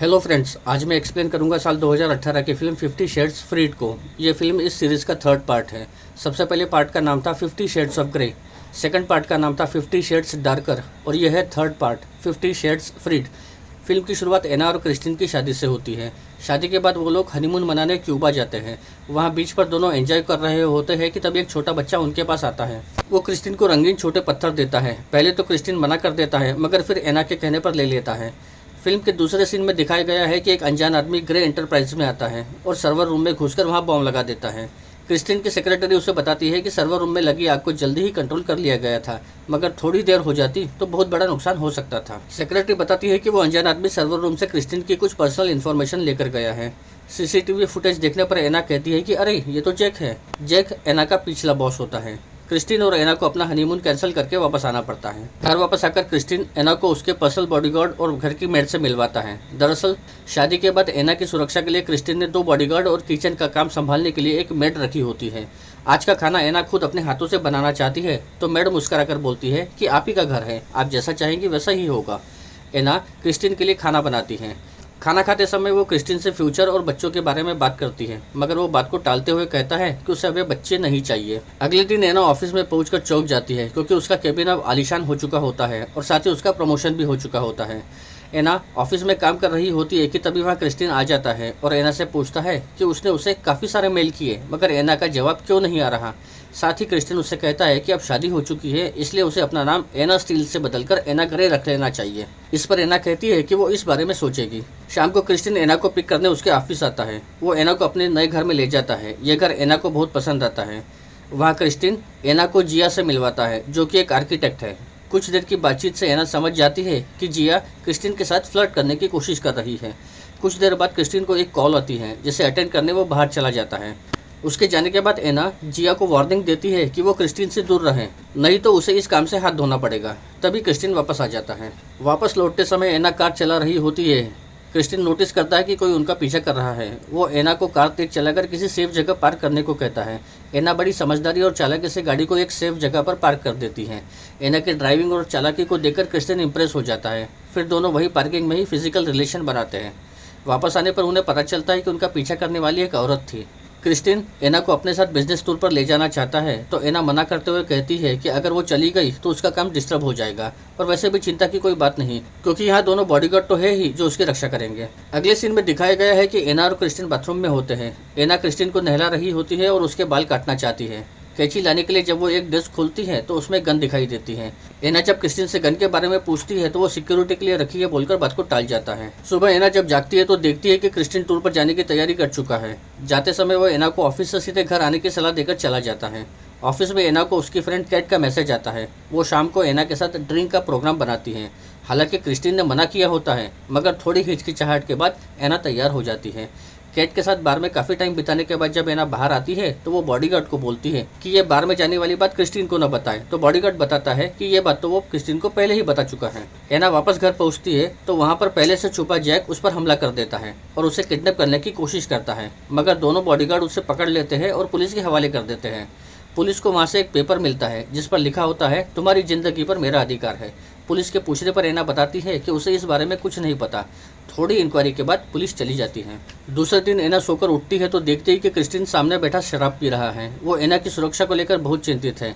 Hello friends, आज मैं explain करूंगा साल 2018 की फिल्म 50 शेड्स फ्रीड को। ये फिल्म इस सीरीज़ का थर्ड पार्ट है। सबसे पहले पार्ट का नाम था 50 shades of grey, second part का नाम था 50 शेड्स डार्कर और यह है third part 50 shades freed. Film की शुरुआत एना और क्रिस्टिन की शादी से होती है। शादी के बाद वो लोग हनीमून मनाने क्यूबा जाते हैं। वहाँ बीच पर दोनों एंजॉय कर रहे होते हैं कि तभी एक छोटा बच्चा उनके पास आता है। वो क्रिस्टिन को रंगीन छोटे पत्थर देता है। पहले तो क्रिस्टिन मना कर देता है, मगर फिर एना के कहने पर ले लेता है। फिल्म के दूसरे सीन में दिखाया गया है कि एक अनजान आदमी ग्रे एंटरप्राइज में आता है और सर्वर रूम में घुसकर वहां बॉम्ब लगा देता है। क्रिस्टिन की सेक्रेटरी उसे बताती है कि सर्वर रूम में लगी आग को जल्दी ही कंट्रोल कर लिया गया था, मगर थोड़ी देर हो जाती तो बहुत बड़ा नुकसान हो सकता था। सेक्रेटरी बताती है कि वो अनजान आदमी सर्वर रूम से क्रिस्टिन की कुछ पर्सनल इन्फॉर्मेशन लेकर गया है। सीसीटीवी फुटेज देखने पर एना कहती है कि अरे ये तो जैक है। जैक एना का पिछला बॉस होता है। क्रिस्टिन और एना को अपना हनीमून कैंसिल करके वापस आना पड़ता है। घर वापस आकर क्रिस्टिन एना को उसके पर्सनल बॉडीगार्ड और घर की मेड से मिलवाता है। दरअसल शादी के बाद एना की सुरक्षा के लिए क्रिस्टिन ने 2 बॉडीगार्ड और किचन का काम संभालने के लिए एक मेड रखी होती है। आज का खाना एना खुद अपने हाथों से बनाना चाहती है तो मेड मुस्कुराकर बोलती है कि आप ही का घर है, आप जैसा चाहेंगे वैसा ही होगा। एना क्रिस्टिन के लिए खाना बनाती है। खाना खाते समय वो क्रिस्टिन से फ्यूचर और बच्चों के बारे में बात करती है, मगर वो बात को टालते हुए कहता है कि उसे अभी बच्चे नहीं चाहिए। अगले दिन एना ऑफिस में पहुंचकर चौंक जाती है क्योंकि उसका केबिन अब आलीशान हो चुका होता है और साथ ही उसका प्रमोशन भी हो चुका होता है। एना ऑफिस में काम कर रही होती है कि तभी वहाँ क्रिस्टिन आ जाता है और एना से पूछता है कि उसने उसे काफ़ी सारे मेल किए, मगर एना का जवाब क्यों नहीं आ रहा। साथ ही क्रिस्टिन उससे कहता है कि अब शादी हो चुकी है, इसलिए उसे अपना नाम एना स्टील से बदलकर एना ग्रे रख लेना चाहिए। इस पर एना कहती है कि वो इस बारे में सोचेगी। शाम को क्रिस्टिन एना को पिक करने उसके ऑफिस आता है। वो एना को अपने नए घर में ले जाता है। यह घर एना को बहुत पसंद आता है। वहाँ क्रिस्टिन एना को जिया से मिलवाता है, जो कि एक आर्किटेक्ट है। कुछ देर की बातचीत से एना समझ जाती है कि जिया क्रिस्टिन के साथ फ्लर्ट करने की कोशिश कर रही है। कुछ देर बाद क्रिस्टिन को एक कॉल आती है, जिसे अटेंड करने वो बाहर चला जाता है। उसके जाने के बाद एना जिया को वार्निंग देती है कि वो क्रिस्टिन से दूर रहे, नहीं तो उसे इस काम से हाथ धोना पड़ेगा। तभी क्रिस्टिन वापस आ जाता है। वापस लौटते समय एना कार चला रही होती है। क्रिस्टिन नोटिस करता है कि कोई उनका पीछा कर रहा है। वो एना को कार तेज चलाकर किसी सेफ जगह पार्क करने को कहता है। एना बड़ी समझदारी और चालाकी से गाड़ी को एक सेफ जगह पर पार्क कर देती है। एना की ड्राइविंग और चालाकी को देखकर क्रिस्टिन इंप्रेस हो जाता है। फिर दोनों वही पार्किंग में ही फिजिकल रिलेशन बनाते हैं। वापस आने पर उन्हें पता चलता है कि उनका पीछा करने वाली एक औरत थी। क्रिस्टिन एना को अपने साथ बिजनेस टूर पर ले जाना चाहता है तो एना मना करते हुए कहती है कि अगर वो चली गई तो उसका काम डिस्टर्ब हो जाएगा, और वैसे भी चिंता की कोई बात नहीं क्योंकि यहाँ दोनों बॉडीगार्ड तो है ही जो उसकी रक्षा करेंगे। अगले सीन में दिखाया गया है कि एना और क्रिस्टिन बाथरूम में होते हैं। एना क्रिस्टिन को नहला रही होती है और उसके बाल काटना चाहती है। कैंची लाने के लिए जब वो एक डेस्क खोलती है तो उसमें गन दिखाई देती है। एना जब क्रिस्टिन से गन के बारे में पूछती है तो वो सिक्योरिटी के लिए रखी है बोलकर बात को टाल जाता है। सुबह एना जब जागती है तो देखती है कि क्रिस्टिन टूर पर जाने की तैयारी कर चुका है। जाते समय वो एना को ऑफिस से सीधे घर आने की सलाह देकर चला जाता है। ऑफिस में एना को उसकी फ्रेंड कैट का मैसेज आता है। वो शाम को एना के साथ ड्रिंक का प्रोग्राम बनाती है। हालांकि क्रिस्टिन ने मना किया होता है, मगर थोड़ी हिचकिचाहट के बाद एना तैयार हो जाती है। कैट के साथ बार में काफी टाइम बिताने के बाद जब एना बाहर आती है तो वो बॉडीगार्ड को बोलती है कि ये बार में जाने वाली बात क्रिस्टिन को न बताए, तो बॉडीगार्ड बताता है कि ये बात तो वो क्रिस्टिन को पहले ही बता चुका है। एना वापस घर पहुंचती है तो वहां पर पहले से छुपा जैक उस पर हमला कर देता है और उसे किडनैप करने की कोशिश करता है, मगर दोनों बॉडीगार्ड उसे पकड़ लेते हैं और पुलिस के हवाले कर देते हैं। पुलिस को वहां से एक पेपर मिलता है जिस पर लिखा होता है, तुम्हारी जिंदगी पर मेरा अधिकार है। पुलिस के पूछने पर एना बताती है कि उसे इस बारे में कुछ नहीं पता। थोड़ी इंक्वायरी के बाद पुलिस चली जाती है। दूसरे दिन एना सोकर उठती है तो देखती है कि क्रिस्टिन सामने बैठा शराब पी रहा है। वो एना की सुरक्षा को लेकर बहुत चिंतित है।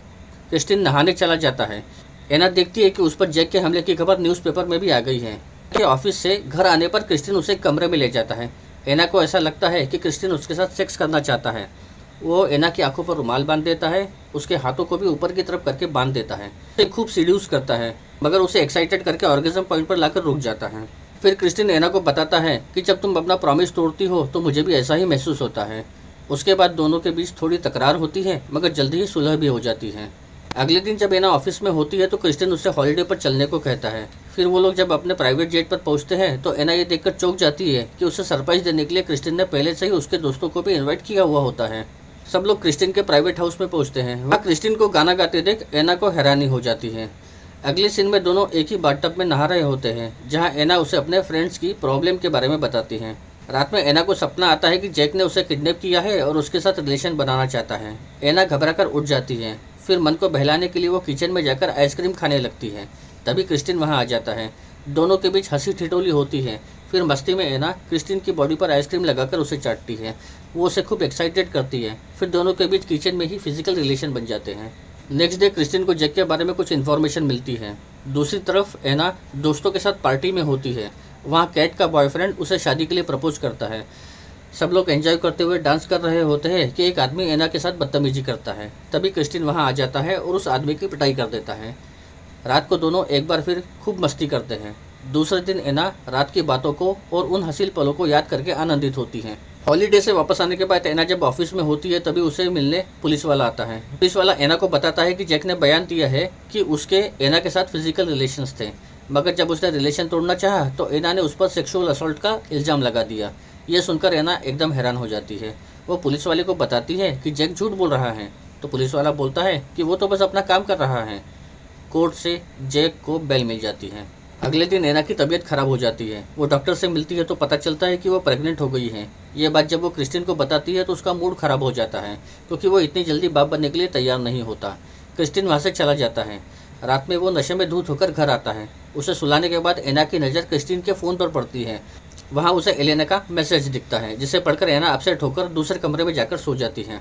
क्रिस्टिन नहाने चला जाता है। एना देखती है कि उस पर जैक के हमले की खबर न्यूज़पेपर में भी आ गई है। ऑफिस से घर आने पर क्रिस्टिन उसे कमरे में ले जाता है। एना को ऐसा लगता है कि क्रिस्टिन उसके साथ सेक्स करना चाहता है। वो एना की आंखों पर रुमाल बांध देता है, उसके हाथों को भी ऊपर की तरफ करके बांध देता है। उसे खूब सीड्यूस करता है, मगर उसे एक्साइटेड करके ऑर्गेजम पॉइंट पर लाकर रुक जाता है। फिर क्रिस्टिन एना को बताता है कि जब तुम अपना प्रॉमिस तोड़ती हो तो मुझे भी ऐसा ही महसूस होता है। उसके बाद दोनों के बीच थोड़ी तकरार होती है, मगर जल्दी ही सुलह भी हो जाती है। अगले दिन जब एना ऑफिस में होती है तो क्रिस्टिन उससे हॉलीडे पर चलने को कहता है। फिर वो लोग जब अपने प्राइवेट जेट पर पहुंचते हैं तो एना ये देखकर चौंक जाती है कि उसे सरप्राइज देने के लिए क्रिस्टिन ने पहले से ही उसके दोस्तों को भी इन्वाइट किया हुआ होता है। सब लोग क्रिस्टिन के प्राइवेट हाउस में पहुंचते हैं। वहाँ क्रिस्टिन को गाना गाते देख एना को हैरानी हो जाती है। अगले सीन में दोनों एक ही बाथटब में नहा रहे होते हैं, जहां एना उसे अपने फ्रेंड्स की प्रॉब्लम के बारे में बताती है। रात में एना को सपना आता है कि जैक ने उसे किडनैप किया है और उसके साथ रिलेशन बनाना चाहता है। एना घबराकर उठ जाती है। फिर मन को बहलाने के लिए वो किचन में जाकर आइसक्रीम खाने लगती है। तभी क्रिस्टिन वहाँ आ जाता है। दोनों के बीच हंसी ठिठोली होती है। फिर मस्ती में एना क्रिस्टीन की बॉडी पर आइसक्रीम लगाकर उसे चाटती है। वो उसे खूब एक्साइटेड करती है। फिर दोनों के बीच किचन में ही फिजिकल रिलेशन बन जाते हैं। नेक्स्ट डे क्रिस्टीन को जैक के बारे में कुछ इन्फॉर्मेशन मिलती है। दूसरी तरफ एना दोस्तों के साथ पार्टी में होती है। वहाँ कैट का बॉयफ्रेंड उसे शादी के लिए प्रपोज करता है। सब लोग एंजॉय करते हुए डांस कर रहे होते हैं कि एक आदमी एना के साथ बदतमीजी करता है। तभी क्रिस्टीन वहाँ आ जाता है और उस आदमी की पिटाई कर देता है। रात को दोनों एक बार फिर खूब मस्ती करते हैं। दूसरे दिन एना रात की बातों को और उन हसीन पलों को याद करके आनंदित होती है। हॉलीडे से वापस आने के बाद एना जब ऑफिस में होती है तभी उसे मिलने पुलिस वाला आता है। पुलिस वाला एना को बताता है कि जैक ने बयान दिया है कि उसके एना के साथ फिजिकल रिलेशंस थे, मगर जब उसने रिलेशन तोड़ना चाहा तो एना ने उस पर सेक्सुअल असॉल्ट का इल्ज़ाम लगा दिया। यह सुनकर एना एकदम हैरान हो जाती है। वो पुलिस वाले को बताती है कि जैक झूठ बोल रहा है, तो पुलिस वाला बोलता है कि वो तो बस अपना काम कर रहा है। कोर्ट से जैक को बेल मिल जाती है। अगले दिन एना की तबीयत खराब हो जाती है। वो डॉक्टर से मिलती है तो पता चलता है कि वो प्रेग्नेंट हो गई है। ये बात जब वो क्रिस्टीन को बताती है तो उसका मूड खराब हो जाता है, क्योंकि वो इतनी जल्दी बाप बनने के लिए तैयार नहीं होता। क्रिस्टीन वहाँ से चला जाता है। रात में वो नशे में धूत होकर घर आता है। उसे सुलाने के बाद एना की नज़र क्रिस्टीन के फ़ोन पर पड़ती है। वहाँ उसे एलेना का मैसेज दिखता है, जिसे पढ़कर एना अपसेट होकर दूसरे कमरे में जाकर सो जाती है।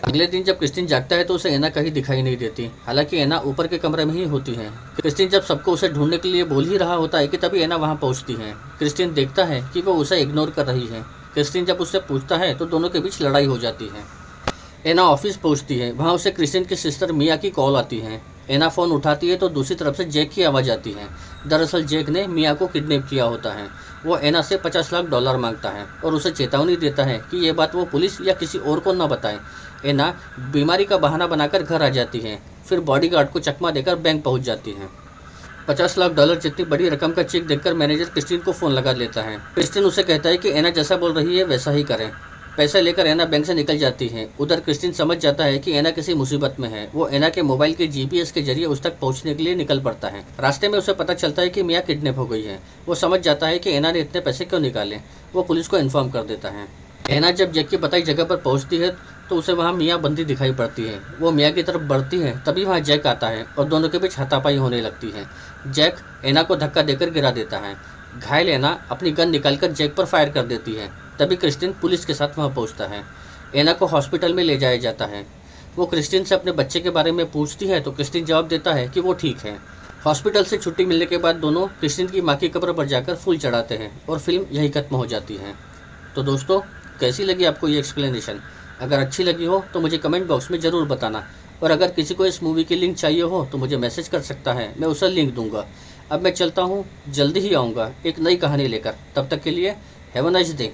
अगले दिन जब क्रिस्टीन जागता है तो उसे एना कहीं दिखाई नहीं देती। हालांकि एना ऊपर के कमरे में ही होती है। क्रिस्टीन जब सबको उसे ढूंढने के लिए बोल ही रहा होता है कि तभी एना वहां पहुंचती है। क्रिस्टीन देखता है कि वो उसे इग्नोर कर रही है। क्रिस्टीन जब उससे पूछता है तो दोनों के बीच लड़ाई हो जाती है। एना ऑफिस पहुंचती है। वहां उसे क्रिस्टीन की सिस्टर मिया की कॉल आती है। एना फ़ोन उठाती है तो दूसरी तरफ से जैक की आवाज़ आती है। दरअसल जैक ने मिया को किडनैप किया होता है। वो एना से $50 लाख मांगता है और उसे चेतावनी देता है कि ये बात वो पुलिस या किसी और को न बताए। एना बीमारी का बहाना बनाकर घर आ जाती है। फिर बॉडीगार्ड को चकमा देकर बैंक पहुंच जाती है। $50 लाख जितनी बड़ी रकम का चेक देखकर मैनेजर क्रिस्टीन को फ़ोन लगा लेता है। क्रिस्टीन उसे कहता है कि एना जैसा बोल रही है वैसा ही करें। पैसे लेकर एना बैंक से निकल जाती है। उधर क्रिस्टीन समझ जाता है कि एना किसी मुसीबत में है। वो एना के मोबाइल के जीपीएस के जरिए उस तक पहुंचने के लिए निकल पड़ता है। रास्ते में उसे पता चलता है कि मिया किडनैप हो गई है। वो समझ जाता है कि एना ने इतने पैसे क्यों निकाले। वो पुलिस को इन्फॉर्म कर देता है। एना जब जैक की बताई जगह पर पहुंचती है तो उसे वहाँ मिया बंदी दिखाई पड़ती है। वो मिया की तरफ बढ़ती है, तभी वहाँ जैक आता है और दोनों के बीच हाथापाई होने लगती है। जैक एना को धक्का देकर गिरा देता है। घायल एना अपनी गन निकालकर जैक पर फायर कर देती है। तभी क्रिस्टीन पुलिस के साथ वहाँ पहुँचता है। एना को हॉस्पिटल में ले जाया जाता है। वो क्रिस्टीन से अपने बच्चे के बारे में पूछती है तो क्रिस्टीन जवाब देता है कि वो ठीक है। हॉस्पिटल से छुट्टी मिलने के बाद दोनों क्रिस्टीन की माँ की कब्र पर जाकर फूल चढ़ाते हैं और फिल्म यही खत्म हो जाती है। तो दोस्तों, कैसी लगी आपको ये एक्सप्लेनेशन? अगर अच्छी लगी हो तो मुझे कमेंट बॉक्स में ज़रूर बताना, और अगर किसी को इस मूवी की लिंक चाहिए हो तो मुझे मैसेज कर सकता है, मैं उसे लिंक दूंगा। अब मैं चलता हूँ, जल्दी ही आऊँगा एक नई कहानी लेकर। तब तक के लिए हैव अ नाइस डे।